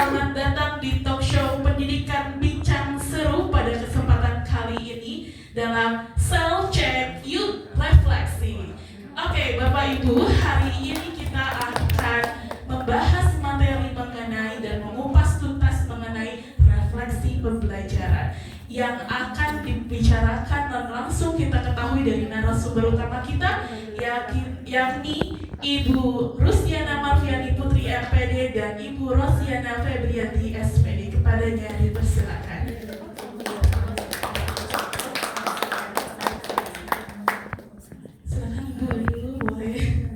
Selamat datang di talk show pendidikan bincang seru pada kesempatan kali ini dalam Self Check Youth Refleksi. Oke, Bapak Ibu, hari ini kita akan membahas materi mengenai dan mengupas tuntas mengenai refleksi pembelajaran yang akan dibicarakan dan langsung kita ketahui dari narasumber utama kita, yakni Ibu Rustiana Marfiani Putri MPD dan Ibu Rosiana Febrianti SPD. Kepadanya dipersilakan. Silakan Ibu dulu, boleh.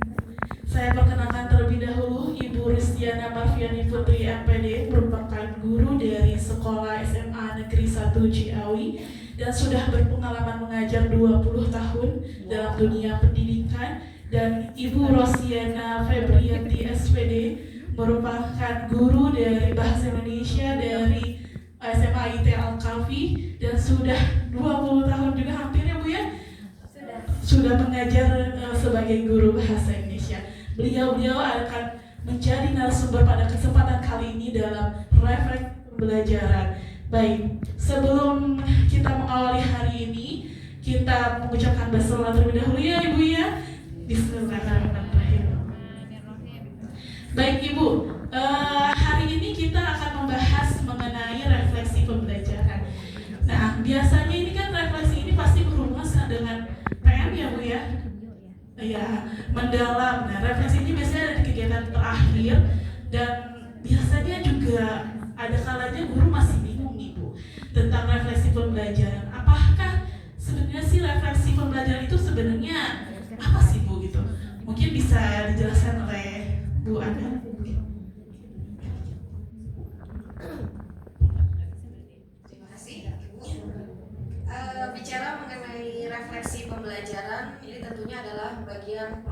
Saya perkenalkan terlebih dahulu, Ibu Rustiana Marfiani Putri MPD merupakan guru dari Sekolah SMA Negeri 1 Ciawi dan sudah berpengalaman mengajar 20 tahun dalam dunia pendidikan. Dan Ibu Rosiana Febrianti SPD merupakan guru dari Bahasa Indonesia dari SMA IT Al-Kafi dan sudah 20 tahun juga hampir ya Bu ya? Sudah mengajar sebagai guru Bahasa Indonesia. Beliau akan menjadi narasumber pada kesempatan kali ini dalam refleksi pembelajaran. Baik, sebelum kita mengawali hari ini, kita mengucapkan basmalah terlebih dahulu ya Ibu ya. Bismillahirrahmanirrahim. Baik Ibu, hari ini kita akan membahas mengenai refleksi pembelajaran. Nah, biasanya ini kan refleksi ini pasti berhubungan dengan PM ya Bu ya? Ya, mendalam. Nah, refleksi ini biasanya ada di kegiatan terakhir dan biasanya juga ada kalanya guru masih bingung nih Bu tentang refleksi pembelajaran. Apakah sebenarnya sih refleksi pembelajaran itu sebenarnya apa sih Bu gitu? Mungkin bisa dijelaskan oleh Bu Ana. Terima kasih. Bicara mengenai refleksi pembelajaran, ini tentunya adalah bagian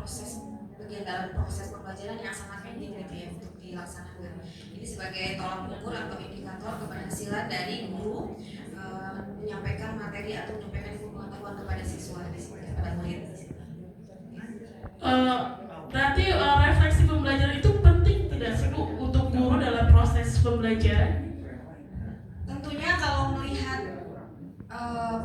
dalam proses pembelajaran yang sangat penting gitu ya untuk dilaksanakan. Ini sebagai tolak ukur atau indikator keberhasilan dari guru menyampaikan materi atau menyampaikan pengetahuan kepada siswa, kepada murid. Berarti refleksi pembelajaran itu penting tidak sih Bu untuk guru dalam proses pembelajaran? Tentunya kalau melihat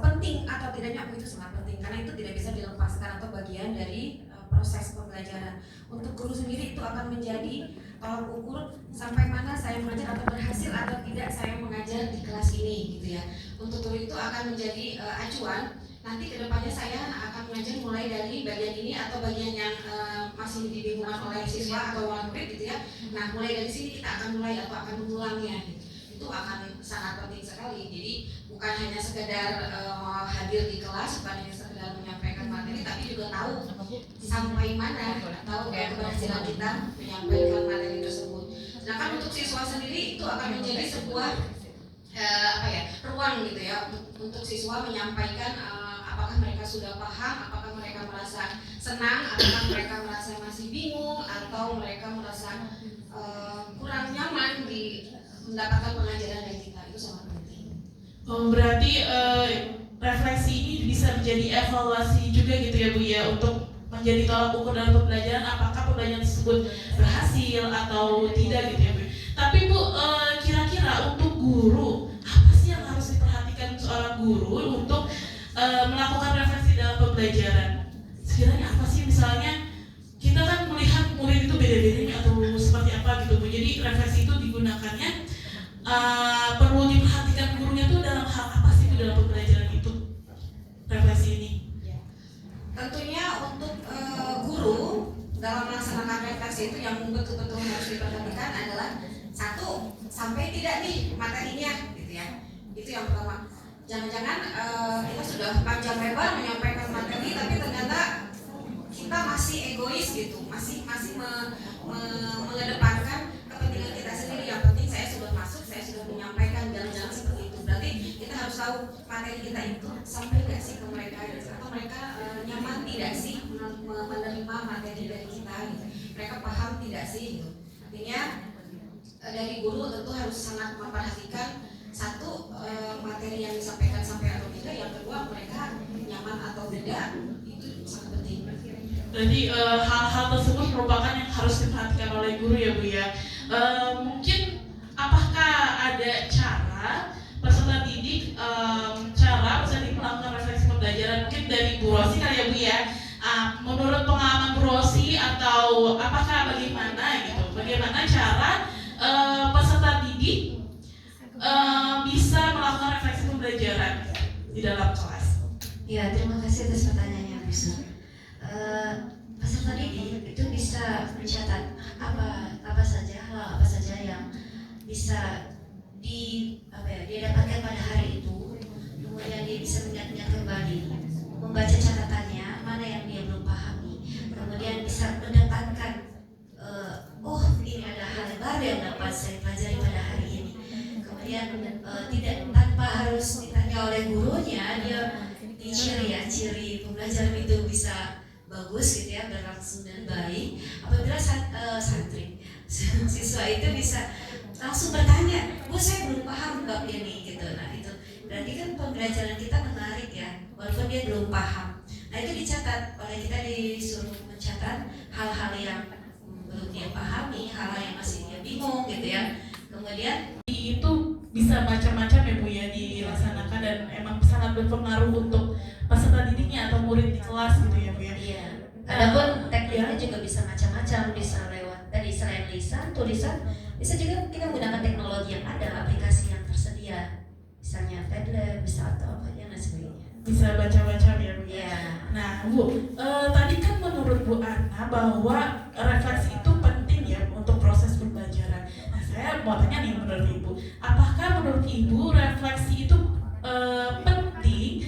penting atau tidaknya itu sangat penting karena itu tidak bisa dilepaskan atau bagian dari proses pembelajaran. Untuk guru sendiri itu akan menjadi tolak ukur sampai mana saya mengajar atau berhasil atau tidak saya mengajar di kelas ini gitu ya. Untuk guru itu akan menjadi acuan. Nanti kedepannya saya akan mengajar mulai dari bagian ini atau bagian yang masih dibingungkan oleh siswa atau murid gitu ya. Nah mulai dari sini kita akan mulai atau akan mengulangnya gitu. Itu akan sangat penting sekali. Jadi bukan hanya sekedar hadir di kelas, bukan hanya sekedar menyampaikan materi, tapi juga tahu sampai mana atau keberhasilan kita menyampaikan materi tersebut. Sedangkan untuk siswa sendiri itu akan menjadi sebuah ruang gitu ya untuk siswa menyampaikan apakah mereka sudah paham, apakah mereka merasa senang, apakah mereka merasa masih bingung, atau mereka merasa kurang nyaman di mendapatkan pengajaran dari kita. Itu sangat penting. Berarti refleksi ini bisa menjadi evaluasi juga gitu ya Bu ya untuk menjadi tolak ukur dalam pembelajaran apakah pembelajaran tersebut berhasil atau tidak gitu ya Bu. Tapi Bu, kira-kira untuk guru apa sih yang harus diperhatikan seorang guru untuk melakukan refleksi dalam pembelajaran? Sekiranya apa sih, misalnya kita kan melihat murid itu beda-bedanya atau seperti apa gitu Bu. Jadi refleksi itu digunakannya perlu diperhatikan gurunya tuh dalam hal apa sih Bu dalam pembelajaran itu refleksi ini? Tentunya untuk guru dalam melaksanakan refleksi itu yang betul-betul harus diperhatikan adalah satu, sampai tidak nih materinya gitu ya. Itu yang pertama. Jangan-jangan kita sudah panjang lebar menyampaikan materi tapi ternyata kita masih egois gitu, masih mengedepankan kepentingan kita sendiri. Yang penting saya sudah masuk, saya sudah menyampaikan, jangan seperti itu. Berarti kita harus tahu materi kita itu sampai nggak sih ke mereka, atau mereka nyaman tidak sih menerima materi dari kita gitu. Mereka paham tidak sih gitu. Artinya dari guru tentu harus sangat memperhatikan satu, materi yang disampaikan sampai atau tidak. Yang kedua, mereka nyaman atau tidak, itu sangat penting. Jadi hal-hal tersebut merupakan yang harus diperhatikan oleh guru ya Bu ya. Mungkin apakah kepada cara peserta didik, cara peserta didik melakukan refleksi pembelajaran. Mungkin dari Bu Rosi kali ya Bu ya. Menurut pengalaman Bu Rosi atau apakah bagaimana gitu? Bagaimana cara peserta didik bisa melakukan refleksi pembelajaran di dalam kelas? Ya, terima kasih atas pertanyaannya, Bu Sur. Peserta didik itu bisa mencatat apa saja hal apa saja yang bisa dia dapatkan pada hari itu, kemudian dia bisa mengingat-ingat kembali, membaca catatannya mana yang dia belum pahami, kemudian bisa mendapatkan ini ada hal baru yang dapat saya pelajari pada hari ini. Kemudian tidak tanpa harus ditanya oleh gurunya, dia ciri pembelajaran itu bisa bagus gitu ya, berlangsung dan baik apabila santri siswa itu bisa langsung bertanya, Bu saya belum paham bab ini gitu. Nah itu berarti kan pembelajaran kita menarik ya, walaupun dia belum paham. Nah itu dicatat oleh kita, disuruh mencatat hal-hal yang belum dia pahami, hal-hal yang masih dia bingung gitu ya. Kemudian itu bisa macam-macam ya Bu ya dilaksanakan, dan emang sangat berpengaruh untuk peserta didiknya atau murid di kelas gitu ya Bu ya. iya. Adapun tekniknya juga bisa macam-macam, bisa lewat tadi selain lisan, tulisan, bisa juga kita menggunakan teknologi yang ada, aplikasi yang tersedia, misalnya Padlet, bisa atau apa yang dan sebagainya. Bisa baca-baca ya Bu. Iya. Nah Bu, tadi kan menurut Bu Ana bahwa refleksi itu penting ya untuk proses pembelajaran. Nah saya mau tanya nih menurut Ibu, apakah menurut Ibu refleksi itu penting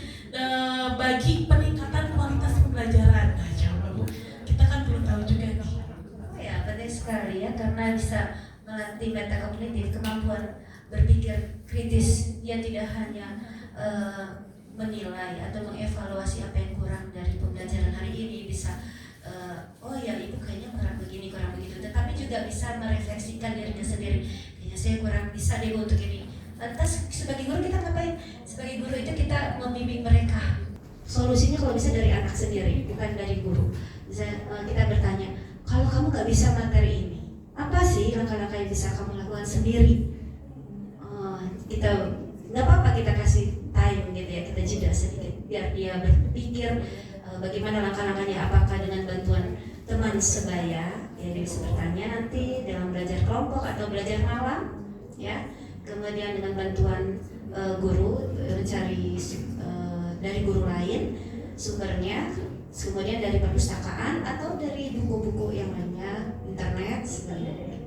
bagi peningkatan kualitas pembelajaran? Nah coba Bu, kita kan belum tahu juga nih. Oh ya, penting sekali ya, karena bisa melatih metakognitif, kemampuan berpikir kritis. Dia tidak hanya menilai atau mengevaluasi apa yang kurang dari pembelajaran hari ini, bisa oh ya ibu kayaknya kurang begini, kurang begitu, tetapi juga bisa merefleksikan dirinya sendiri, kayaknya saya kurang bisa deh untuk ini. Lantas sebagai guru kita ngapain? Sebagai guru itu kita membimbing mereka. Solusinya kalau bisa dari anak sendiri, bukan dari guru. Kita bertanya, kalau kamu nggak bisa materi ini, apa sih langkah-langkah yang bisa kamu lakukan sendiri? Kita nggak apa-apa kita kasih time gitu ya, kita jeda sedikit biar dia berpikir bagaimana langkah-langkahnya, apakah dengan bantuan teman sebaya ya, dia bisa bertanya nanti dalam belajar kelompok atau belajar malam ya, kemudian dengan bantuan guru mencari dari guru lain sumbernya, kemudian dari perpustakaan atau dari buku-buku yang lainnya, internet, sebagainya.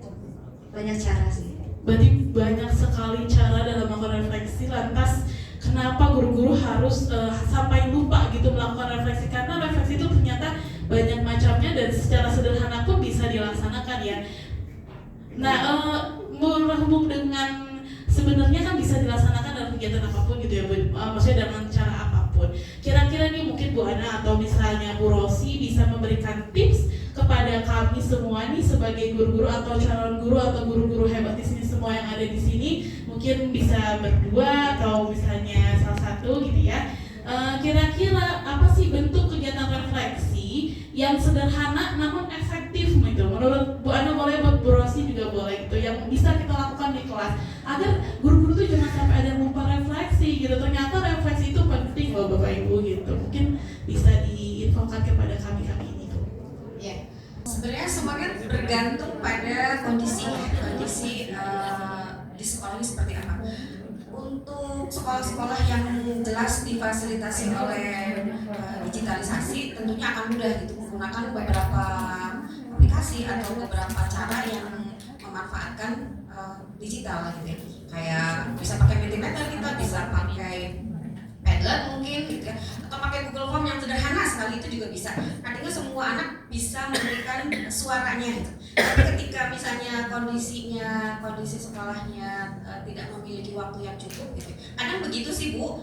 Banyak cara sih. Berarti banyak sekali cara dalam melakukan refleksi. Lantas kenapa guru-guru harus sampai lupa gitu melakukan refleksi? Karena refleksi itu ternyata banyak macamnya dan secara sederhana pun bisa dilaksanakan ya. Nah, berhubung dengan sebenarnya kan bisa dilaksanakan dalam kegiatan apapun gitu ya Bu, maksudnya dengan cara apapun. Kira-kira nih mungkin Bu Ana atau misalnya Bu Rosi bisa memberikan tips kepada kami semua nih sebagai guru-guru atau calon guru atau guru-guru hebat di sini semua yang ada di sini, mungkin bisa berdua atau misalnya salah satu gitu ya. Kira-kira apa sih bentuk kegiatan refleksi yang sederhana namun efektif gitu? Menurut Bu Ana boleh, buat Bu Rosi juga boleh gitu, yang bisa kita lakukan di kelas agar guru-guru tuh jangan sampai ada yang lupa refleksi gitu. Ternyata refleksi itu penting loh Bapak Ibu gitu. Mungkin bisa diinfokan kepada kami ini Bu. Ya, sebenarnya semuanya bergantung pada kondisi di sekolah ini seperti apa. Untuk sekolah-sekolah yang jelas difasilitasi oleh digitalisasi, tentunya akan mudah gitu menggunakan beberapa aplikasi atau beberapa cara yang memanfaatkan digital gitu ya. Kayak bisa pakai Mentimeter, kita bisa pakai Padlet mungkin gitu ya, atau pakai Google Form yang sederhana sekali itu juga bisa. Artinya semua anak bisa memberikan suaranya gitu. Tapi ketika misalnya kondisi sekolahnya tidak memiliki waktu yang cukup gitu. Kadang begitu sih Bu,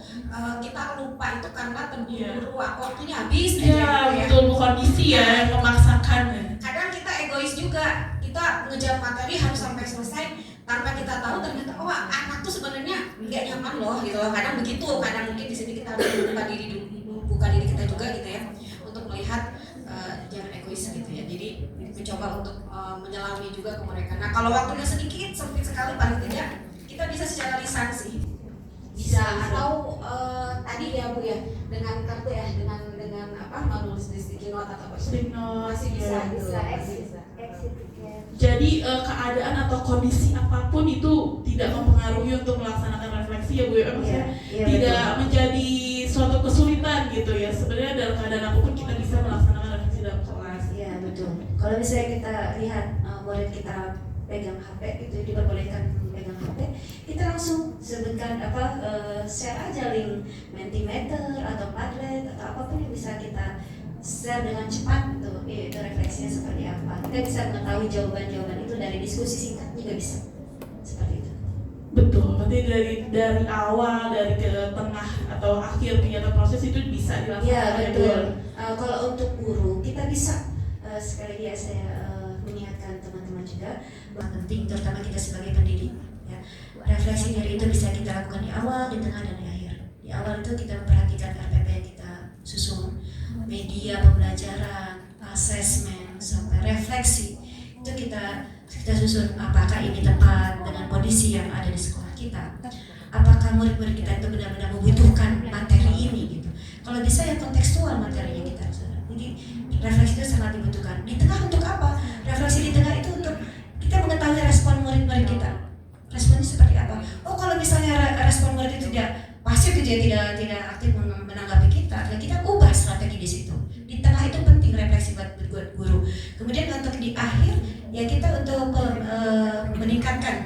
kita lupa itu karena terburu-buru waktunya habis aja Iya gitu ya. betul, kondisi ya yang memaksakan. Kadang kita egois juga, kita ngejar materi harus sampai selesai tanpa kita tahu ternyata anak tuh sebenarnya nggak nyaman loh gitu loh. Kadang begitu, kadang mungkin di sini kita harus membuka diri kita juga gitu ya, untuk melihat jangan egois gitu ya. Jadi mencoba untuk menyelami juga ke mereka. Nah kalau waktunya sedikit, sempit sekali, paling tidak kita kita bisa secara lisan sih, bisa atau tadi ya Bu ya, dengan kartu ya, dengan apa nulis di sticky note atau apa Sticky note, masih bisa ya. gitu. exit ticket. Jadi keadaan atau kondisi apapun itu tidak mempengaruhi untuk melaksanakan refleksi ya Bu ya, maksudnya Iya, tidak betul. menjadi suatu kesulitan gitu ya. Sebenarnya dalam keadaan apapun kita bisa melaksanakan refleksi dalam kelas. Iya betul. Kalau misalnya kita lihat murid kita pegang HP itu diperbolehkan pegang HP, kita langsung sebutkan share aja link Mentimeter atau Padlet atau apapun yang bisa kita share dengan cepat itu refleksinya seperti apa. Kita bisa mengetahui jawaban-jawaban itu dari diskusi singkat juga bisa seperti itu. Betul, berarti dari awal, dari ke tengah atau akhir kegiatan proses itu bisa dilakukan. Iya ya, Bu, betul. ya? Kalau untuk guru kita bisa sekali lagi saya mengingatkan teman-teman juga bahwa penting terutama kita sebagai pendidik ya, refleksi diri itu bisa kita lakukan di awal, di tengah dan di akhir. Di awal itu kita memperhatikan RPP yang kita susun, media pembelajaran, asesmen sampai refleksi itu kita susun apakah ini tepat dengan kondisi yang ada di sekolah kita, apakah murid-murid kita itu benar-benar membutuhkan materi ini gitu. Kalau bisa ya kontekstual materinya kita. Jadi refleksi itu sangat dibutuhkan. Di tengah untuk apa? Refleksi di tengah itu untuk kita mengetahui respon murid-murid kita. Responnya seperti apa? Oh kalau misalnya respon murid itu pasif tidak aktif menanggapi kita, ya kita ubah strategi di situ. Di tengah itu penting refleksi buat guru. Kemudian untuk di akhir ya kita untuk meningkatkan.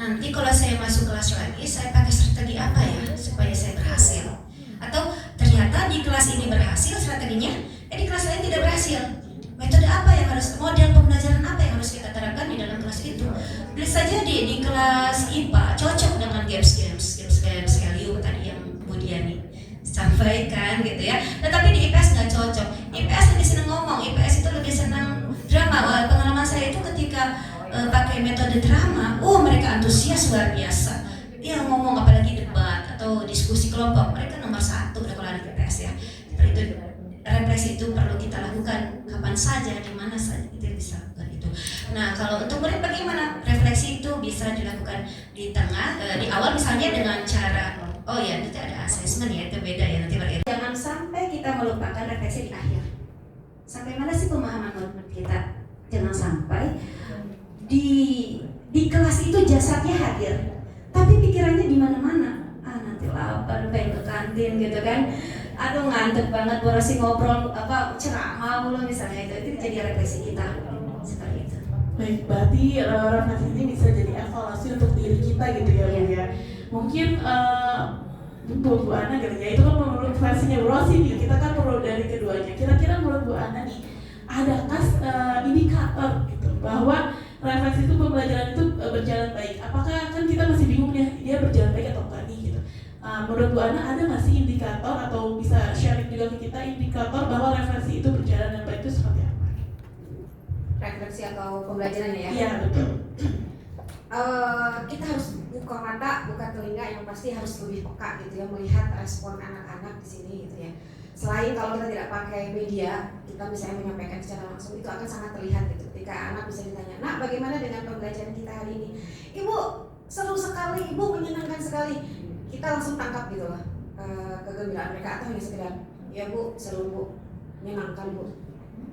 Nanti kalau saya masuk kelas lagi, saya pakai strategi apa ya supaya saya berhasil? Atau ternyata di kelas ini berhasil strateginya, di kelas lain tidak berhasil. Metode apa yang harus, model pembelajaran apa yang harus kita terapkan di dalam kelas itu? Bisa jadi di kelas IPA cocok dengan games LU tadi yang Bu Diani sampaikan gitu ya. Tetapi di IPS nggak cocok. IPS lebih senang ngomong, IPS itu lebih senang drama. Pengalaman saya itu ketika pakai metode drama, mereka antusias luar biasa. Dia ngomong apalagi debat atau diskusi kelompok, mereka nomor 1 kalau ada IPS ya. Seperti itu. Refleksi itu perlu kita lakukan kapan saja, di mana saja kita bisa lakukan itu. Nah, kalau untuk murid bagaimana? Refleksi itu bisa dilakukan di tengah, di awal misalnya dengan cara, nanti ada asesmen ya, itu beda ya, nanti beriringan. Jangan sampai kita melupakan refleksi di akhir. Sampai mana sih pemahaman murid kita? Jangan sampai di kelas itu jasadnya hadir, tapi pikirannya di mana-mana. Nanti lapar, pengen ke kantin gitu kan. Aduh ngantuk banget, borosi ngobrol ceramah mulu misalnya itu jadi refleksi kita seperti itu. Baik, berarti refleksi ini bisa jadi evaluasi untuk diri kita gitu ya Bu ya. Mungkin Bu Ana gitu ya, itu kan menurut versinya Bu Rosi nih, kita kan perlu dari keduanya. Kira-kira menurut Bu Ana nih, adakah indikator gitu bahwa refleksi itu pembelajaran itu berjalan baik? Apakah kan kita masih bingung ya, dia berjalan baik atau enggak nih gitu. Menurut Bu Ana ada nggak sih indikator atau bisa sharing juga ke kita indikator bahwa refleksi itu berjalan dengan baik itu seperti apa? Refleksi atau pembelajaran ya? Iya betul. Kita harus buka mata, buka telinga, yang pasti harus lebih peka gitu ya, melihat respon anak-anak di sini gitu ya. Selain kalau kita tidak pakai media, kita misalnya menyampaikan secara langsung, itu akan sangat terlihat gitu. Ketika anak bisa ditanya, "Nak, bagaimana dengan pembelajaran kita hari ini?" "Ibu, seru sekali, Ibu, menyenangkan sekali." Kita langsung tangkap gitu loh kegembiraan mereka, atau hanya sekedar, "Ya Bu, seru Bu, menyenangkan Bu."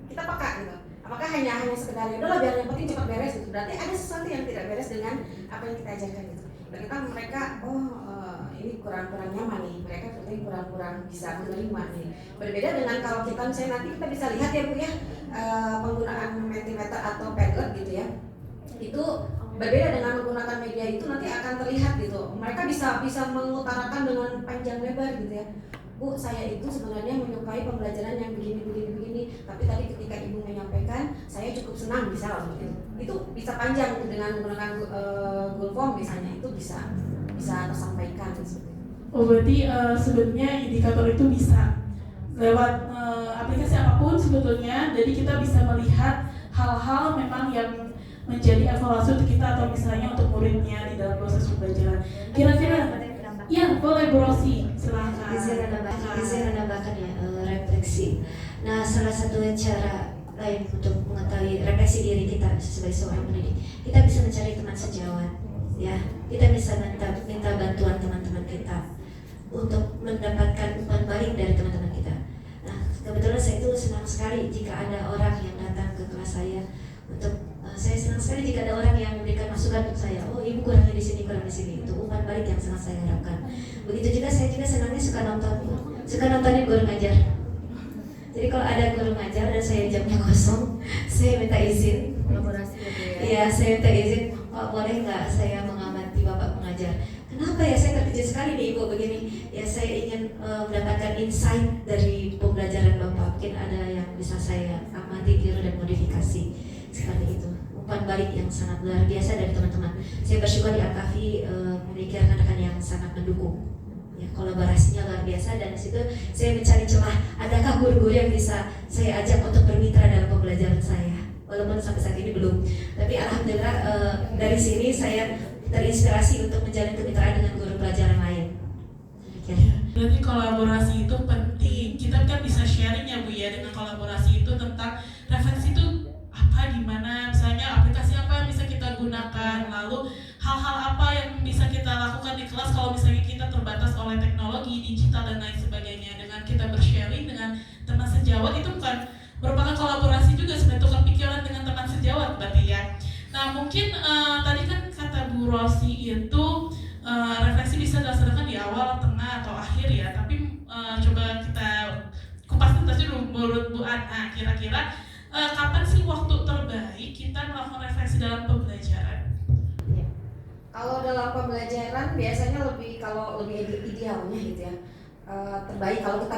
Kita peka gitu. Apakah hanya sekedar ya udahlah biar yang penting cepat beres gitu. Berarti ada sesuatu yang tidak beres dengan apa yang kita ajarkan gitu. Ternyata mereka ini kurang nyaman nih. Mereka seperti kurang bisa menerima nih. Berbeda dengan kalau kita misalnya nanti kita bisa lihat ya Bu ya, penggunaan Mentimeter atau Padlet gitu ya. Itu berbeda dengan menggunakan media, itu nanti akan terlihat gitu. Mereka bisa mengutarakan dengan panjang lebar gitu ya. "Bu, saya itu sebenarnya menyukai pembelajaran yang begini. Tapi tadi ketika Ibu menyampaikan, saya cukup senang," bisa gitu. Itu bisa panjang dengan menggunakan Google Form misalnya, itu bisa tersampaikan seperti itu. Berarti sebenarnya indikator itu bisa lewat aplikasi apapun sebetulnya. Jadi kita bisa melihat hal-hal memang yang menjadi evaluasi untuk kita atau misalnya untuk muridnya di dalam proses pembelajaran. Kira-kira, ya boleh Bu Rosi, silakan. Izin menambahkan ya refleksi. Nah, salah satu cara lain untuk mengetahui refleksi diri kita sebagai seorang pendidik, kita bisa mencari teman sejawat. ya kita bisa minta bantuan teman-teman kita untuk mendapatkan umpan balik dari teman-teman kita. Nah, kebetulan saya itu senang sekali jika ada orang yang datang ke kelas saya saya senang sekali jika ada orang yang memberikan masukan untuk saya. Oh, ibu kurangnya di sini, kurang di sini. Itu umpan balik yang sangat saya harapkan. Begitu juga saya juga senangnya suka nontonin guru ngajar. Jadi kalau ada guru ngajar dan saya jamnya kosong, saya minta izin. Kolaborasi gitu ya. Iya, saya minta izin. Pak, boleh nggak saya mengamati Bapak mengajar? Kenapa ya, saya terkejut sekali nih Ibu begini. Ya, saya ingin mendapatkan insight dari pembelajaran Bapak. Mungkin ada yang bisa saya amati, tiru dan modifikasi seperti itu. Umpan balik yang sangat luar biasa dari teman-teman. Saya bersyukur di Al-Kahfi memiliki rekan-rekan yang sangat mendukung. Ya, kolaborasinya luar biasa, dan disitu saya mencari celah. Adakah guru-guru yang bisa saya ajak untuk bermitra dalam pembelajaran saya? Walaupun sampai saat ini belum. Tapi alhamdulillah dari sini saya terinspirasi untuk menjalin kemitraan dengan guru pelajaran lain. Berarti kolaborasi itu penting. Kita kan bisa sharing ya Bu ya, dengan kolaborasi itu tentang refleksi itu apa, gimana, misalnya aplikasi apa yang bisa kita gunakan, lalu hal-hal apa yang bisa kita lakukan di kelas kalau misalnya kita terbatas oleh teknologi, digital dan lain sebagainya. Dengan kita bersharing dengan teman sejawat itu merupakan kolaborasi juga, sebenarnya tukar pikiran dengan teman sejawat berarti ya. Nah mungkin tadi kan kata Bu Rosi itu refleksi bisa dilaksanakan di awal, tengah atau akhir ya. Tapi coba kita kupas tuntas dulu menurut Bu Ana, kira-kira kapan sih waktu terbaik kita melakukan refleksi dalam pembelajaran? Ya. Kalau dalam pembelajaran biasanya lebih idealnya gitu ya. Terbaik kalau kita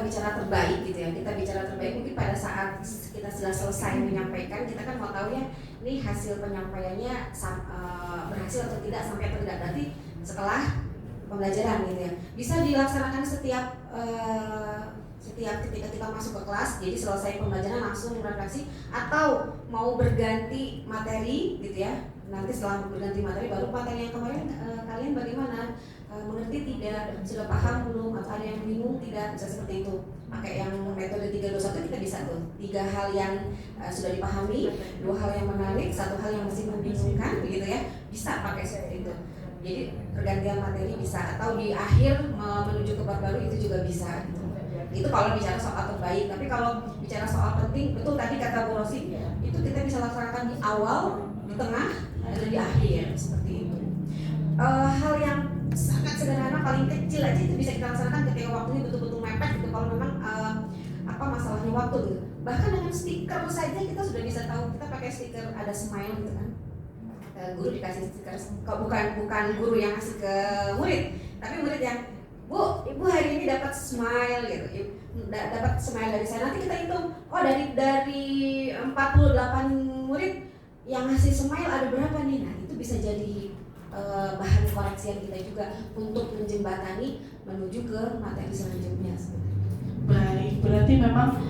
bicara terbaik gitu ya. Kita bicara terbaik mungkin pada saat kita sudah selesai menyampaikan, kita kan mau tahu ya ini hasil penyampaiannya berhasil atau tidak, sampai atau tidak, berarti setelah pembelajaran gitu ya. Bisa dilaksanakan setiap ketika kita masuk ke kelas, jadi selesai pembelajaran langsung refleksi, atau mau berganti materi gitu ya. Nanti setelah berganti materi baru materi yang kemarin kalian bagaimana, mengerti tidak, sudah paham belum, atau ada yang bingung tidak, bisa seperti itu. Pakai yang metode 321 kita bisa tuh, 3 hal yang sudah dipahami, 2 hal yang menarik, 1 hal yang masih membingungkan begitu ya, bisa pakai seperti itu. Jadi pergantian materi bisa, atau di akhir menuju ke bab baru itu juga bisa gitu. Itu kalau bicara soal terbaik. Tapi kalau bicara soal penting, betul tadi kata Bu Rosi, itu kita bisa laksanakan di awal, di tengah, dan di akhir seperti itu. Hal yang sangat sederhana, paling kecil aja itu bisa kita laksanakan ketika waktunya betul-betul mepet gitu. Kalau memang masalahnya waktu gitu. Bahkan dengan stiker saja kita sudah bisa tahu. Kita pakai stiker ada smile gitu kan. Guru dikasih stiker, bukan guru yang ngasih ke murid, tapi murid yang, Bu, Ibu hari ini dapat smile gitu, dapat smile dari saya. Nanti kita hitung, oh dari 48 murid yang ngasih smile ada berapa nih? Nah itu bisa jadi bahan koreksian kita juga untuk menjembatani menuju ke materi selanjutnya. Baik, berarti memang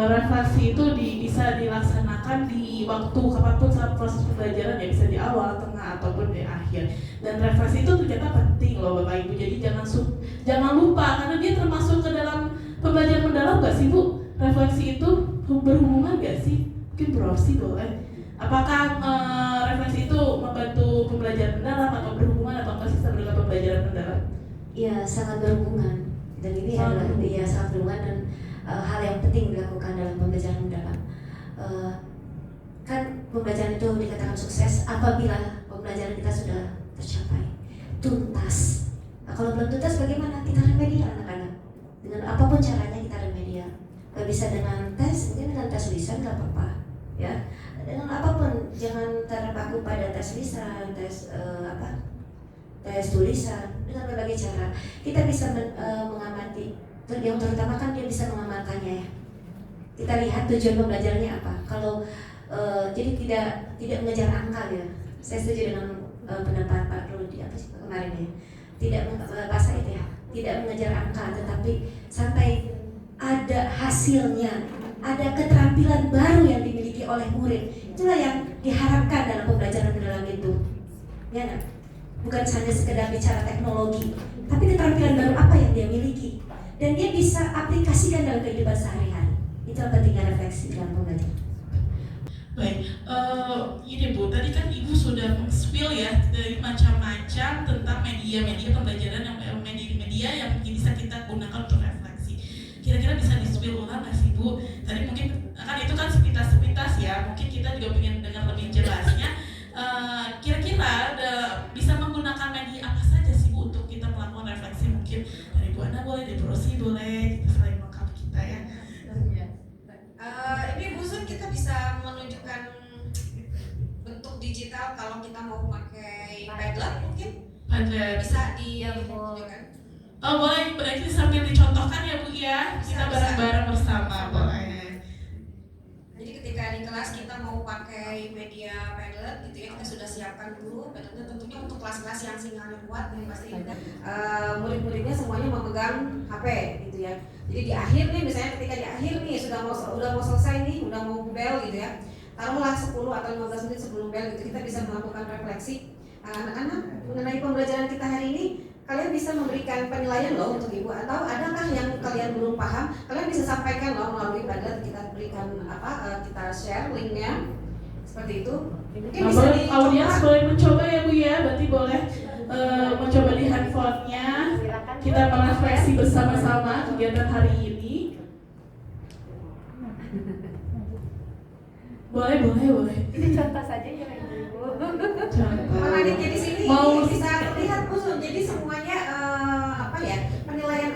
refleksi itu bisa dilaksanakan di waktu kapanpun saat proses pembelajaran ya, bisa di awal, tengah ataupun di akhir. Dan refleksi itu ternyata penting loh Bapak Ibu. Jadi jangan lupa, karena dia termasuk ke dalam pembelajaran mendalam nggak sih Bu? Refleksi itu berhubungan nggak sih? Mungkin Bu Rosi boleh. Apakah refleksi itu membantu pembelajaran mendalam atau berhubungan atau enggak sih sama dengan pembelajaran mendalam? Ya, sangat berhubungan. Dan ini adalah sangat berhubungan dan hal yang penting dilakukan dalam pembelajaran mendalam. Kan pembelajaran itu dikatakan sukses apabila pembelajaran kita sudah tercapai tuntas. Nah, kalau belum tuntas bagaimana? Kita remedial anak-anak. Dengan apapun caranya kita remedial. Gak bisa dengan tes, mungkin dengan tes lisan gak apa-apa, ya. Dengan apapun, jangan terpaku pada tes lisan, tes tulisan. Dengan berbagai cara kita bisa mengamati. Yang terutama kan dia bisa mengamalkannya ya. Kita lihat tujuan pembelajarannya apa. Kalau jadi tidak mengejar angka ya. Saya setuju dengan pendapat Pak Rudi kemarin ya. Tidak bahasa itu ya. Tidak mengejar angka, tetapi sampai ada hasilnya, ada keterampilan baru yang dimiliki oleh murid. Itulah yang diharapkan dalam pembelajaran mendalam itu. Ya kan? Bukan hanya sekedar bicara teknologi, tapi keterampilan baru apa yang dia miliki dan dia bisa aplikasikan dalam kehidupan sehari-hari. Itulah pentingnya refleksi dalam pembelajaran. Baik, Ini Bu, tadi kan Ibu sudah spill ya dari macam-macam tentang media-media pembelajaran yang media yang mungkin bisa kita gunakan untuk refleksi. Kira-kira bisa di-spill ulang nggak sih Bu? Tadi mungkin kan itu kan sepintas-sepintas ya, mungkin kita juga pengen dengar lebih jelasnya. Kira-kira bisa menggunakan media apa saja sih Bu untuk kita melakukan refleksi? Mungkin dari Bu Ana boleh, dari Bu Rosi boleh, kita saling melengkapi kita ya. Ini Bu Sun, kita bisa menunjukkan bentuk digital kalau kita mau pakai Padlet mungkin Padlet. bisa ditunjukkan. Oh boleh, berarti sambil dicontohkan ya Bu ya, kita bareng-bareng bersama boleh. Jadi ketika di kelas kita mau pakai media Padlet gitu ya, kita sudah siapkan dulu Padletnya tentunya untuk kelas-kelas yang sinyalnya kuat yang pasti murid-muridnya semuanya memegang HP gitu ya. Jadi di akhir nih, misalnya ketika di akhir nih udah mau selesai nih, udah mau bel gitu ya, taruhlah 10 atau 15 menit sebelum bel gitu, kita bisa melakukan refleksi anak-anak mengenai pembelajaran kita hari ini. Kalian bisa memberikan penilaian loh untuk Ibu, atau adakah yang kalian belum paham, kalian bisa sampaikan loh melalui Padlet, kita berikan kita share linknya seperti itu. Mungkin bisa audiens boleh mencoba ya Bu ya, berarti boleh mencoba di handphonenya. Kita merefleksi bersama-sama kegiatan hari ini. Boleh. Ini contoh saja ya Ibu. Menariknya di sini Mau bisa terlihat Bu, jadi semuanya penilaian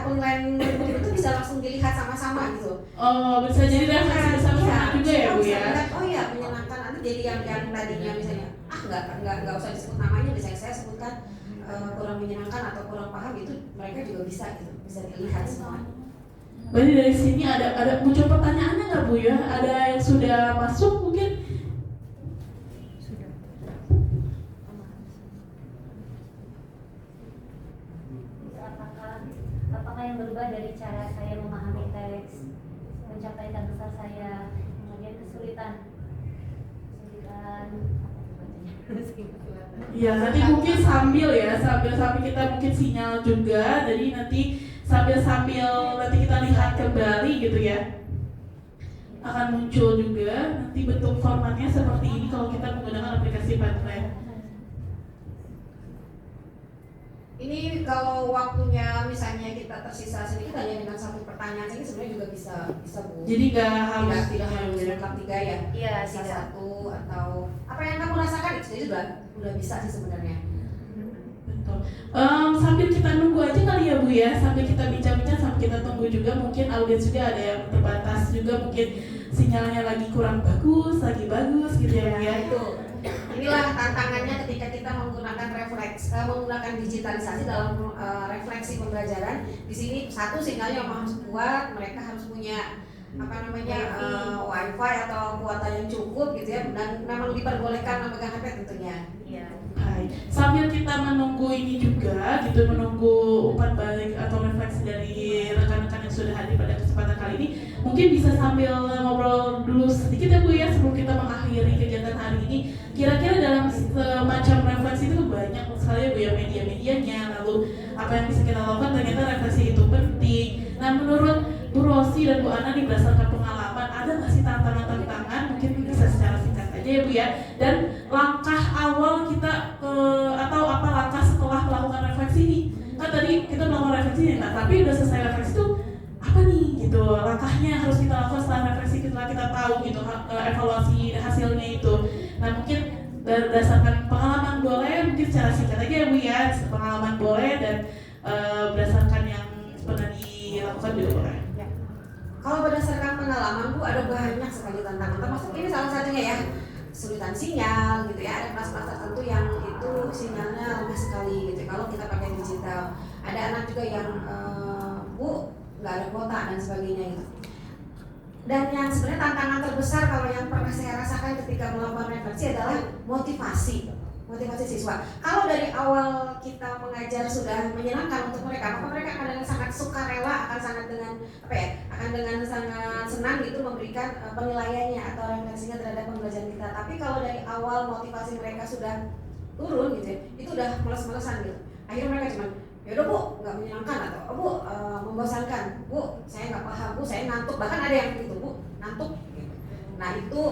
penilaian murid itu bisa langsung dilihat sama-sama gitu. Oh, bisa jadi refleksi bersama-sama juga ya Bu ya. Oh iya, menyenangkan. Nanti jadi yang tadinya misalnya nggak usah disebut namanya, bisa saya sebutkan kurang menyenangkan atau kurang paham, itu mereka juga bisa gitu, bisa dilihat semua. Berarti dari sini ada muncul pertanyaannya nggak Bu ya? Ada yang sudah masuk mungkin? Apakah yang berubah dari cara saya memahami teks, pencapaian besar saya, kemudian kesulitan Ya nanti mungkin sambil kita mungkin sinyal juga, jadi nanti sambil nanti kita lihat kembali gitu ya, akan muncul juga nanti bentuk formatnya seperti ini kalau kita menggunakan aplikasi Padlet. Ini kalau waktunya misalnya kita tersisa sedikit hanya dengan satu pertanyaan saja sebenarnya juga bisa Bu. Jadi nggak harus tidak harus lengkap 3 ya. Iya, Bisa tidak. 1 atau apa yang kamu rasakan itu udah bisa sih sebenarnya. Betul. Sambil kita nunggu aja kali ya Bu ya, sambil kita bincang-bincang, sambil kita tunggu juga, mungkin audiens juga ada yang terbatas juga, mungkin sinyalnya lagi kurang bagus, lagi bagus gitu ya Bu ya. Itu. Inilah tantangannya ketika kita menggunakan menggunakan digitalisasi dalam refleksi pembelajaran. Di sini satu sinyalnya harus kuat, mereka harus punya wifi atau kuota yang cukup gitu ya, dan memang diperbolehkan memegang HP tentunya. Iya. Baik. Sambil kita menunggu ini juga gitu, menunggu umpan balik atau refleksi dari rekan-rekan yang sudah hadir pada kesempatan kali ini, mungkin bisa sambil ngobrol dulu sedikit ya Bu ya sebelum kita mengakhiri kegiatan hari ini. Kira-kira dalam semacam refleksi itu banyak sekali ya Bu ya media-medianya, lalu apa yang bisa kita lakukan, ternyata refleksi itu penting. Nah menurut Bu Rosi dan Bu Ana nih, berdasarkan pengalaman, ada nggak sih tantangan-tantangan, mungkin bisa secara singkat aja ya Bu ya, dan langkah awal kita atau apa langkah setelah melakukan refleksi ini? Kan tadi kita melakukan refleksi nih, nah tapi udah selesai refleksi itu apa nih gitu, langkahnya harus kita lakukan setelah refleksi, setelah kita tahu gitu evaluasi hasilnya itu. Nah mungkin berdasarkan pengalaman boleh, mungkin secara singkat aja ya Bu ya, pengalaman boleh, dan berdasarkan yang pernah dilakukan juga boleh. Kalau berdasarkan pengalaman Bu, ada banyak sekali tantangan, termasuk ini salah satunya ya, kesulitan sinyal gitu ya. Ada kelas-kelas tertentu yang itu sinyalnya lemah sekali gitu kalau kita pakai digital. Ada anak juga yang Bu nggak ada kuota dan sebagainya gitu. Dan yang sebenarnya tantangan terbesar kalau yang pernah saya rasakan ketika melakukan refleksi adalah motivasi siswa. Kalau dari awal kita mengajar sudah menyenangkan untuk mereka, maka mereka akan dengan sangat sukarela, akan dengan sangat senang gitu memberikan penilaiannya atau refleksinya terhadap pembelajaran kita. Tapi kalau dari awal motivasi mereka sudah turun gitu ya, itu udah males-malesan gitu. Akhirnya mereka cuma, yaudah Bu, nggak menyenangkan, atau Bu membosankan, Bu saya nggak paham, Bu saya ngantuk, bahkan ada yang gitu, Bu ngantuk. Nah itu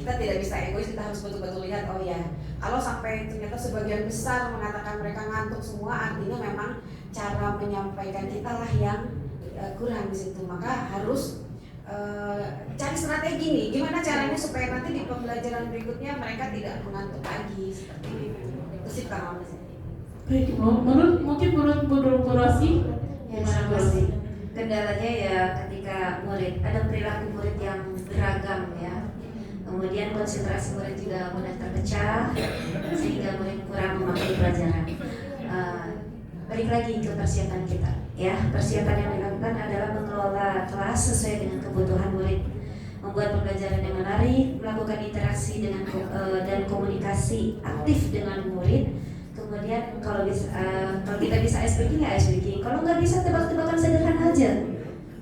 kita tidak bisa egois, kita harus betul-betul lihat, oh ya, kalau sampai ternyata sebagian besar mengatakan mereka ngantuk semua, artinya memang cara menyampaikan kita lah yang kurang di situ. Maka harus cari strategi nih, gimana caranya supaya nanti di pembelajaran berikutnya mereka tidak mengantuk lagi seperti itu. Itu sih Kang Amas. Baik, mungkin menurut Bu Rosi, Ya, gimana Bu Rosi? kendalanya ya ketika murid ada perilaku murid yang beragam ya, kemudian konsentrasi murid juga mudah terpecah sehingga murid kurang memahami pelajaran. Balik lagi ke persiapan kita ya, persiapan yang dilakukan adalah mengelola kelas sesuai dengan kebutuhan murid, membuat pembelajaran yang menarik, melakukan interaksi dengan dan komunikasi aktif dengan murid. Kemudian kalau kita bisa ice breaking ya ice breaking, kalau nggak bisa tebak-tebakan sederhana aja.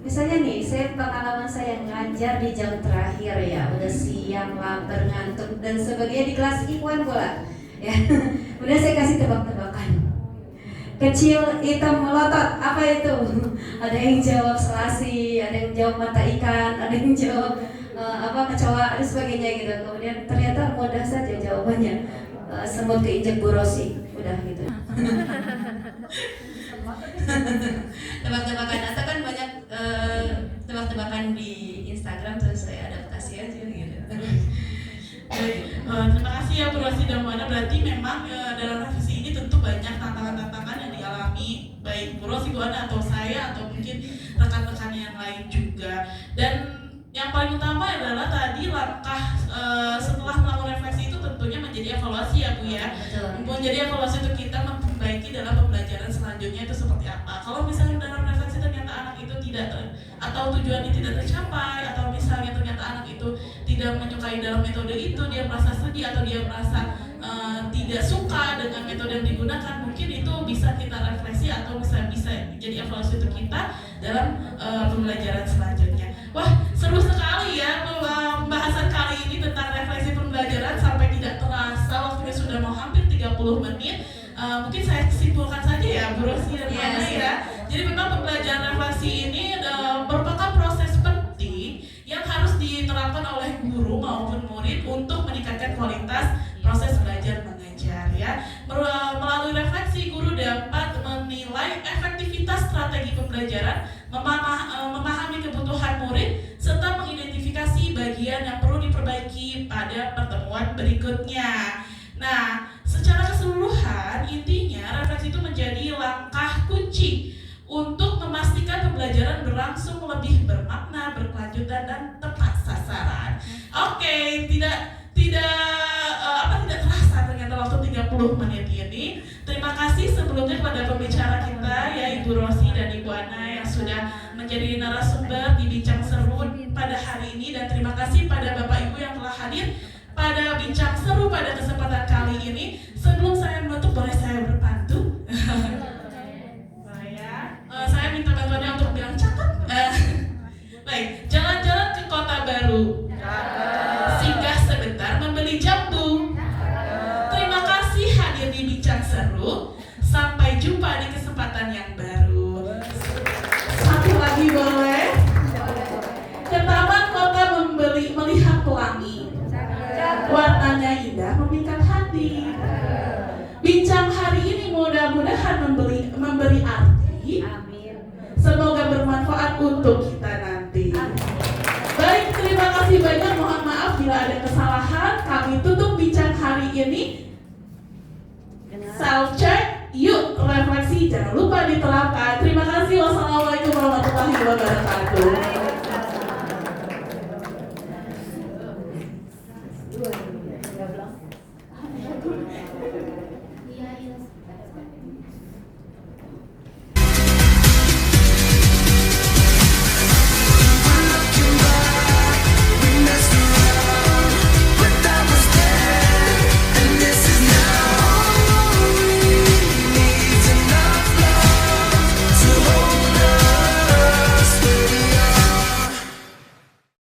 Misalnya nih, saya pengalaman saya ngajar di jam terakhir ya, udah siang, lapar, ngantuk dan sebagainya di kelas Ikhwan pula ya. Udah saya kasih tebak-tebakan. Kecil, hitam, melotot, apa itu? Ada yang jawab selasi, ada yang jawab mata ikan, ada yang jawab kecoa dan sebagainya gitu. Kemudian ternyata mudah saja jawabannya, semut keinjek Bu Rosi, udah gitu. Tebak-tebakan, atau kan banyak tebak-tebakan di Instagram, terus saya adaptasi aja gitu. Baik, terima kasih ya Bu Rosi dan Bu Ana. Berarti memang dalam revisi ini tentu banyak tantangan-tantangan yang dialami baik Bu Rosi, Bu Ana, atau saya, atau mungkin rekan-rekan yang lain juga. Dan yang paling utama adalah tadi langkah setelah melakukan refleksi itu tentunya menjadi evaluasi ya Bu ya. Betul. Menjadi evaluasi untuk kita memperbaiki dalam pembelajaran selanjutnya itu seperti apa. Kalau misalnya dalam refleksi ternyata anak itu tidak atau tujuannya tidak tercapai, atau misalnya ternyata anak itu tidak menyukai dalam metode itu, dia merasa sedih atau dia merasa tidak suka dengan metode yang digunakan, mungkin itu bisa kita refleksi atau bisa jadi evaluasi untuk kita dalam pembelajaran selanjutnya. Wah, seru sekali ya pembahasan kali ini tentang refleksi pembelajaran, sampai tidak terasa waktunya sudah mau hampir 30 menit. Mungkin saya simpulkan saja ya Bu Rosi dan Bu Ana ya. Jadi memang pembelajaran refleksi ini merupakan proses penting yang harus diterapkan oleh guru maupun murid untuk meningkatkan kualitas proses belajar mengajar ya. Melalui refleksi, guru dapat menilai efektivitas strategi pembelajaran, memahami kebutuhan murid, serta mengidentifikasi bagian yang perlu diperbaiki pada pertemuan berikutnya. Nah, secara keseluruhan intinya refleksi itu menjadi langkah kunci untuk memastikan pembelajaran berlangsung lebih bermakna, berkelanjutan, dan tepat sasaran. Oke, tidak terasa ternyata waktu 30 menit ini. Terima kasih sebelumnya kepada pembicara kita ya Ibu Rosi dan Ibu Ana yang sudah menjadi narasumber di Bincang Seru pada hari ini, dan terima kasih pada Bapak Ibu yang telah hadir pada Bincang Seru pada kesempatan kali ini. Sebelum saya menutup, boleh saya berpantun? Saya minta bantuannya untuk bilang cakep. Baik, jalan-jalan ke kota baru, singgah sebentar membeli jambu. Terima kasih hadir di Bincang Seru. Sampai jumpa di kesempatan yang baru. Satu lagi boleh? Ke taman kota melihat pelangi, warnanya indah memikat hati. Bincang hari ini mudah-mudahan memberi arti. Semoga bermanfaat untuk kita nanti. Baik, terima kasih banyak. Mohon maaf bila ada kesalahan. Kami tutup bincang hari ini. Self check, yuk refleksi, jangan lupa diterapkan. Terima kasih. Wassalamualaikum warahmatullahi wabarakatuh.